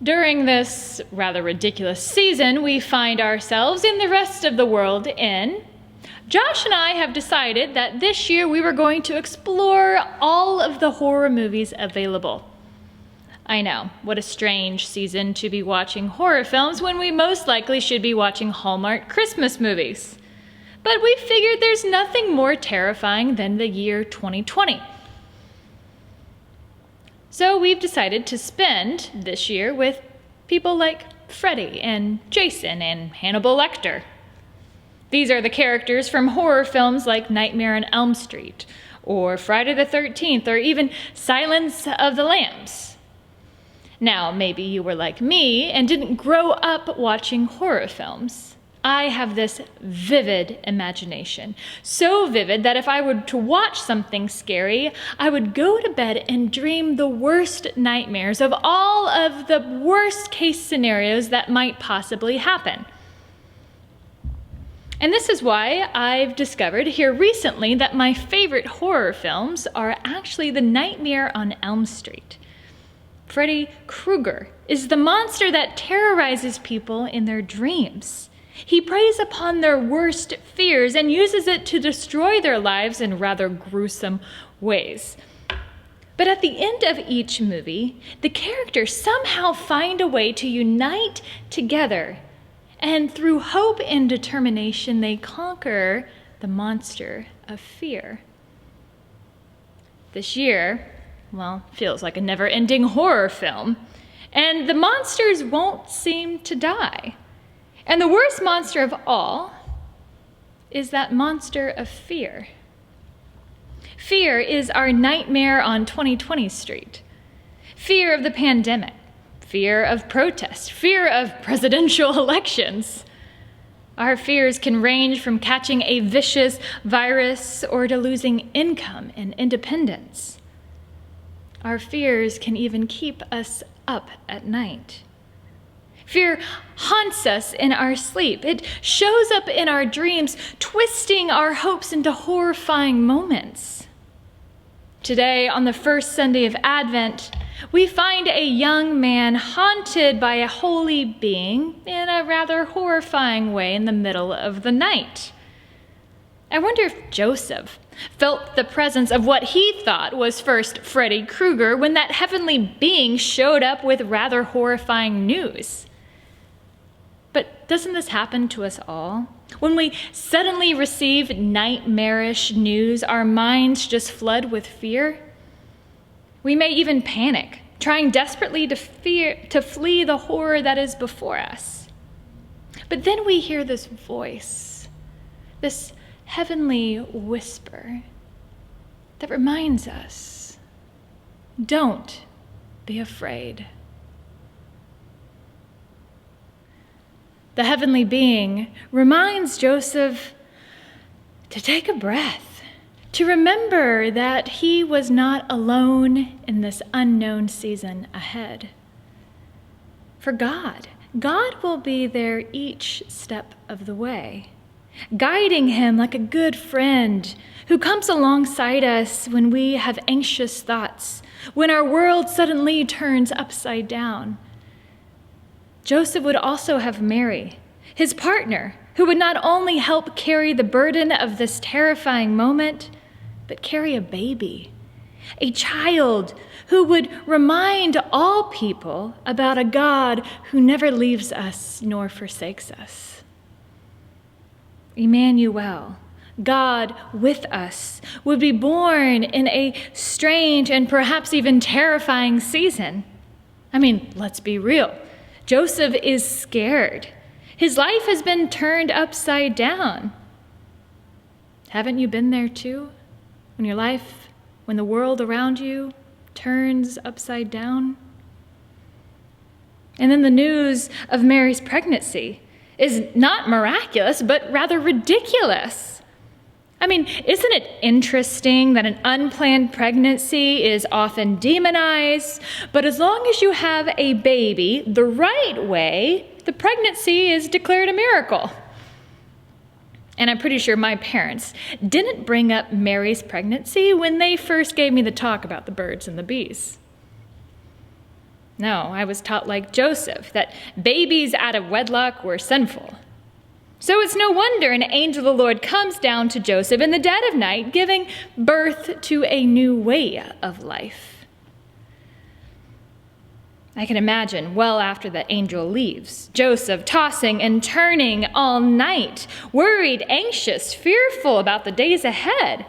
During this rather ridiculous season we find ourselves in the rest of the world in, Josh and I have decided that this year we were going to explore all of the horror movies available. I know, what a strange season to be watching horror films when we most likely should be watching Hallmark Christmas movies. But we figured there's nothing more terrifying than the year 2020. So we've decided to spend this year with people like Freddy and Jason and Hannibal Lecter. These are the characters from horror films like Nightmare on Elm Street, or Friday the 13th, or even Silence of the Lambs. Now, maybe you were like me and didn't grow up watching horror films. I have this vivid imagination, so vivid that if I were to watch something scary, I would go to bed and dream the worst nightmares of all of the worst case scenarios that might possibly happen. And this is why I've discovered here recently that my favorite horror films are actually The Nightmare on Elm Street. Freddy Krueger is the monster that terrorizes people in their dreams. He preys upon their worst fears and uses it to destroy their lives in rather gruesome ways. But at the end of each movie, the characters somehow find a way to unite together, and through hope and determination, they conquer the monster of fear. This year, feels like a never-ending horror film, and the monsters won't seem to die. And the worst monster of all is that monster of fear. Fear is our nightmare on 2020 Street. Fear of the pandemic, fear of protest, fear of presidential elections. Our fears can range from catching a vicious virus or to losing income and independence. Our fears can even keep us up at night. Fear haunts us in our sleep. It shows up in our dreams, twisting our hopes into horrifying moments. Today, on the first Sunday of Advent, we find a young man haunted by a holy being in a rather horrifying way in the middle of the night. I wonder if Joseph felt the presence of what he thought was first Freddy Krueger when that heavenly being showed up with rather horrifying news. But doesn't this happen to us all? When we suddenly receive nightmarish news, our minds just flood with fear. We may even panic, trying desperately to flee the horror that is before us. But then we hear this voice, this heavenly whisper that reminds us, don't be afraid. The heavenly being reminds Joseph to take a breath, to remember that he was not alone in this unknown season ahead. For God will be there each step of the way, guiding him like a good friend who comes alongside us when we have anxious thoughts, when our world suddenly turns upside down. Joseph would also have Mary, his partner, who would not only help carry the burden of this terrifying moment, but carry a baby, a child who would remind all people about a God who never leaves us nor forsakes us. Emmanuel, God with us, would be born in a strange and perhaps even terrifying season. Let's be real. Joseph is scared. His life has been turned upside down. Haven't you been there too? When the world around you turns upside down? And then the news of Mary's pregnancy is not miraculous, but rather ridiculous. Isn't it interesting that an unplanned pregnancy is often demonized, but as long as you have a baby the right way, the pregnancy is declared a miracle? And I'm pretty sure my parents didn't bring up Mary's pregnancy when they first gave me the talk about the birds and the bees. No, I was taught like Joseph, that babies out of wedlock were sinful. So it's no wonder an angel of the Lord comes down to Joseph in the dead of night, giving birth to a new way of life. I can imagine, well after the angel leaves, Joseph tossing and turning all night, worried, anxious, fearful about the days ahead.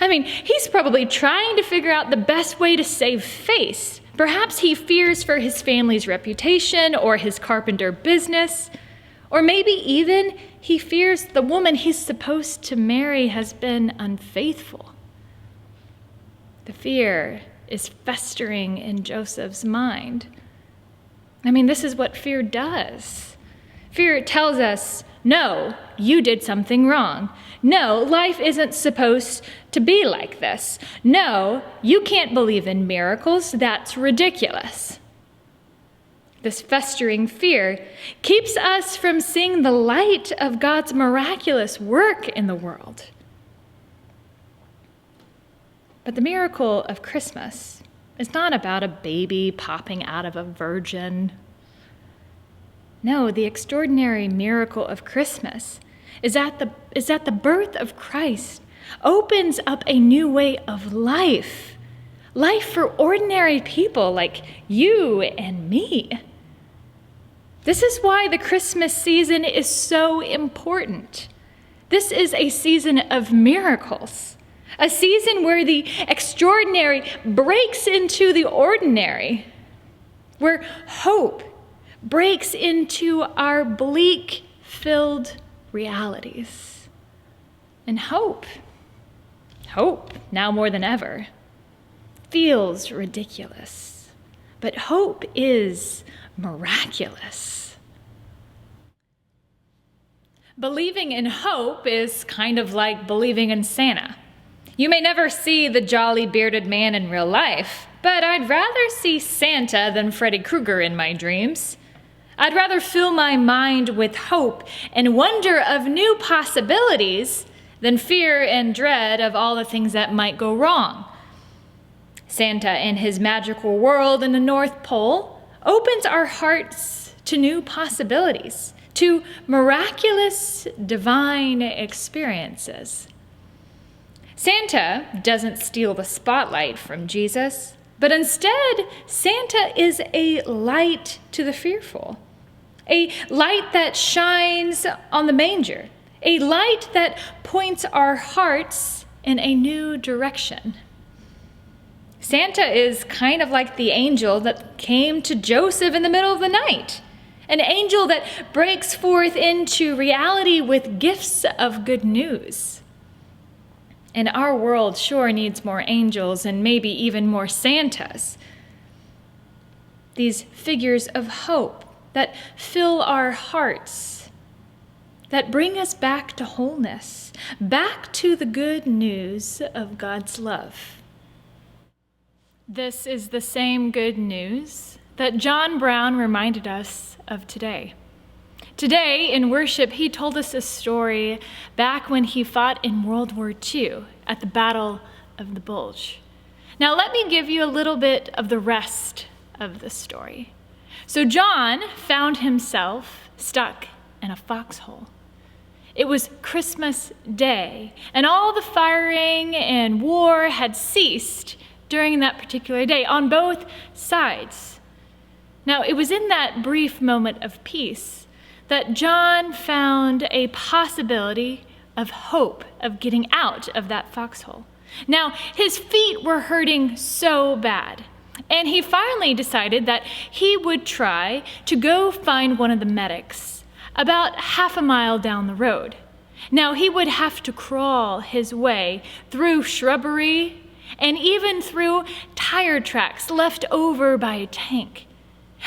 I mean, he's probably trying to figure out the best way to save face. Perhaps he fears for his family's reputation or his carpenter business, or maybe even he fears the woman he's supposed to marry has been unfaithful. The fear is festering in Joseph's mind. I mean, this is what fear does. Fear tells us, no, you did something wrong. No, life isn't supposed to be like this. No, you can't believe in miracles. That's ridiculous. This festering fear keeps us from seeing the light of God's miraculous work in the world. But the miracle of Christmas is not about a baby popping out of a virgin. No, the extraordinary miracle of Christmas is that the birth of Christ opens up a new way of life. Life for ordinary people like you and me. This is why the Christmas season is so important. This is a season of miracles, a season where the extraordinary breaks into the ordinary, where hope breaks into our bleak-filled realities. And hope, now more than ever, feels ridiculous, but hope is miraculous. Believing in hope is kind of like believing in Santa. You may never see the jolly bearded man in real life, but I'd rather see Santa than Freddy Krueger in my dreams. I'd rather fill my mind with hope and wonder of new possibilities than fear and dread of all the things that might go wrong. Santa and his magical world in the North Pole opens our hearts to new possibilities, to miraculous divine experiences. Santa doesn't steal the spotlight from Jesus, but instead, Santa is a light to the fearful, a light that shines on the manger, a light that points our hearts in a new direction. Santa is kind of like the angel that came to Joseph in the middle of the night, an angel that breaks forth into reality with gifts of good news. And our world sure needs more angels and maybe even more Santas. These figures of hope that fill our hearts, that bring us back to wholeness, back to the good news of God's love. This is the same good news that John Brown reminded us of today. Today, in worship, he told us a story back when he fought in World War II at the Battle of the Bulge. Now, let me give you a little bit of the rest of the story. So John found himself stuck in a foxhole. It was Christmas Day, and all the firing and war had ceased during that particular day on both sides. Now, it was in that brief moment of peace that John found a possibility of hope of getting out of that foxhole. Now, his feet were hurting so bad, and he finally decided that he would try to go find one of the medics about half a mile down the road. Now, he would have to crawl his way through shrubbery and even through tire tracks left over by a tank.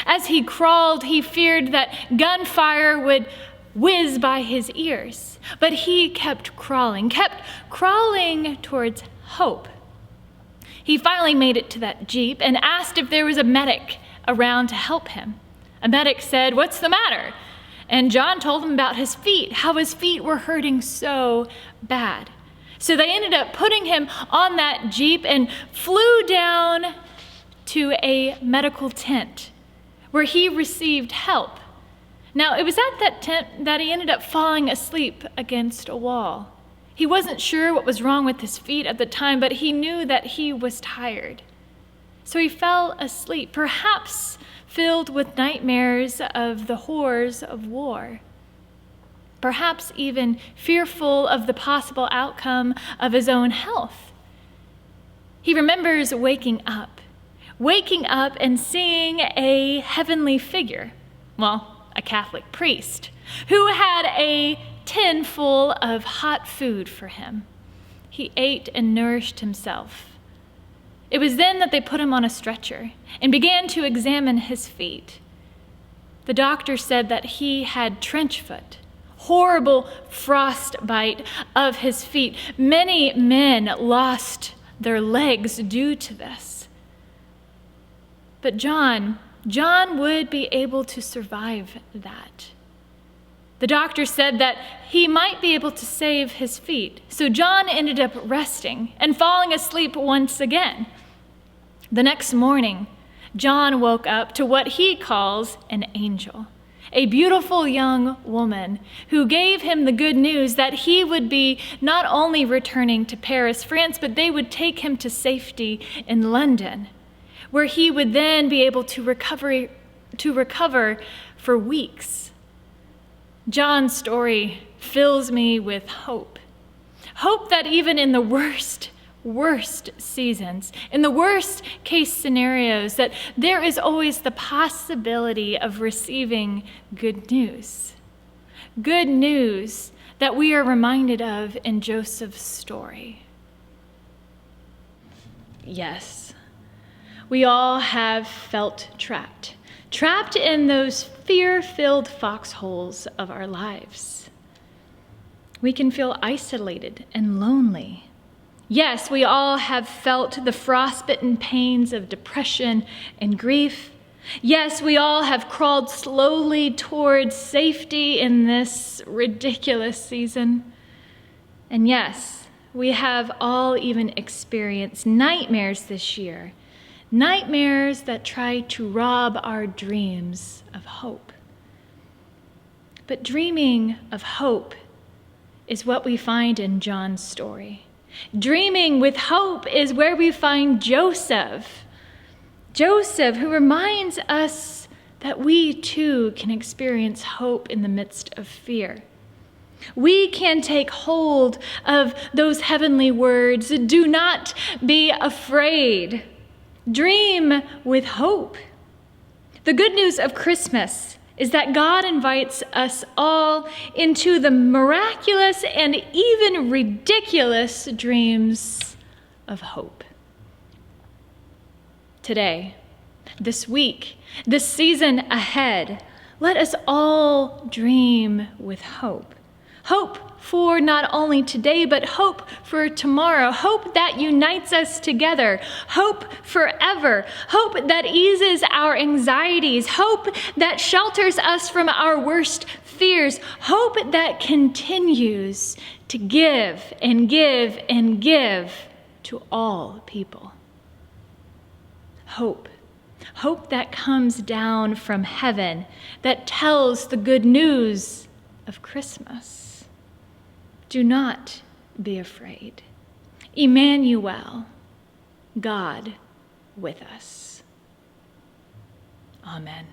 As he crawled, he feared that gunfire would whiz by his ears, but he kept crawling towards hope. He finally made it to that Jeep and asked if there was a medic around to help him. A medic said, "What's the matter?" And John told him about his feet, how his feet were hurting so bad. So they ended up putting him on that Jeep and flew down to a medical tent where he received help. Now, it was at that tent that he ended up falling asleep against a wall. He wasn't sure what was wrong with his feet at the time, but he knew that he was tired. So he fell asleep, perhaps filled with nightmares of the horrors of war, perhaps even fearful of the possible outcome of his own health. He remembers waking up and seeing a heavenly figure, a Catholic priest, who had a tin full of hot food for him. He ate and nourished himself. It was then that they put him on a stretcher and began to examine his feet. The doctor said that he had trench foot, horrible frostbite of his feet. Many men lost their legs due to this. But John would be able to survive that. The doctor said that he might be able to save his feet. So John ended up resting and falling asleep once again. The next morning, John woke up to what he calls an angel, a beautiful young woman who gave him the good news that he would be not only returning to Paris, France, but they would take him to safety in London, where he would then be able to recover for weeks. John's story fills me with hope. Hope that even in the worst seasons, in the worst case scenarios, that there is always the possibility of receiving good news. Good news that we are reminded of in Joseph's story. Yes, we all have felt trapped in those fear-filled foxholes of our lives. We can feel isolated and lonely. Yes, we all have felt the frostbitten pains of depression and grief. Yes, we all have crawled slowly towards safety in this ridiculous season. And yes, we have all even experienced nightmares this year, nightmares that try to rob our dreams of hope. But dreaming of hope is what we find in John's story. Dreaming with hope is where we find Joseph, who reminds us that we too can experience hope in the midst of fear. We can take hold of those heavenly words, do not be afraid. Dream with hope. The good news of Christmas is that God invites us all into the miraculous and even ridiculous dreams of hope. Today, this week, this season ahead, let us all dream with hope. Hope for not only today, but hope for tomorrow. Hope that unites us together. Hope forever. Hope that eases our anxieties. Hope that shelters us from our worst fears. Hope that continues to give and give and give to all people. Hope. Hope that comes down from heaven, that tells the good news of Christmas. Do not be afraid. Emmanuel, God with us. Amen.